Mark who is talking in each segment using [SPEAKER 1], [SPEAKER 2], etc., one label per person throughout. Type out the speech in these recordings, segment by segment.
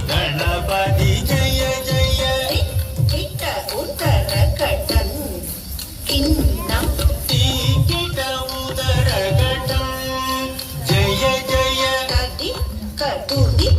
[SPEAKER 1] கணபதி ஜெய ஜெய.
[SPEAKER 2] கிட்ட உத்தர கடன் கிண்ணம்
[SPEAKER 1] கிட்ட உதர கடம் ஜெய ஜெய.
[SPEAKER 2] கதி கதுதி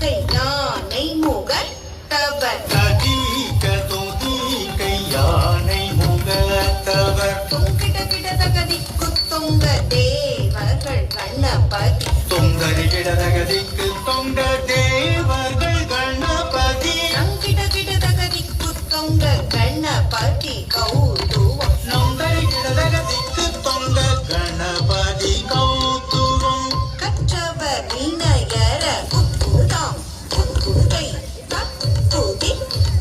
[SPEAKER 2] கையானை முகத்தவர்
[SPEAKER 1] கதி கதுதி கையானை முகத்தவர்.
[SPEAKER 2] துங்கிட கிட தகதி குத்துங்க தேவர்கள் கணபதி
[SPEAKER 1] தொங்கரிகிடதகதிக்கு தொங்க தேவர்கள் கணபதி.
[SPEAKER 2] நங்கிட கிட தகதி குத்துங்க கணபதி கௌதுவம்
[SPEAKER 1] நொங்கரிகிடதகதிக்கு தொங்க கணபதி கௌதுவம்.
[SPEAKER 2] கற்றவர் வினயர குத்துதாம் குத்துதை தத்துதி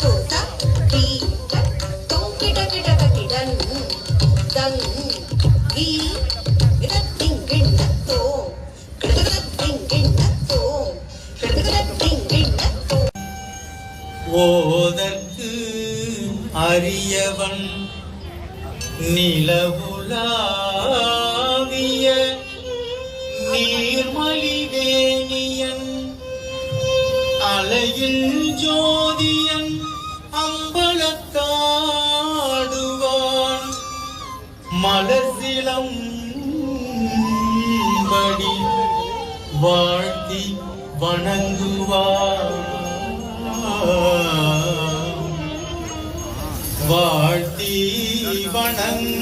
[SPEAKER 2] துத தீட தொங்கிட கிட தகிடன் தங் கீ இடத்திங்கிண்ணத்தோ கிடத்திங்கிண்ணத்தோ கிடத்திங்கிண்ணத்தோ.
[SPEAKER 1] ஓதற்கு அரியவன் நிலவுலாவிய நீர்மலிவேணியன் அலையில் ஜோதியன் அம்பலத்தாடுவான் மலர்சிலம்படி வாழ்த்தி வணங்குவான் வாழ்த்தி வணங்குவான்.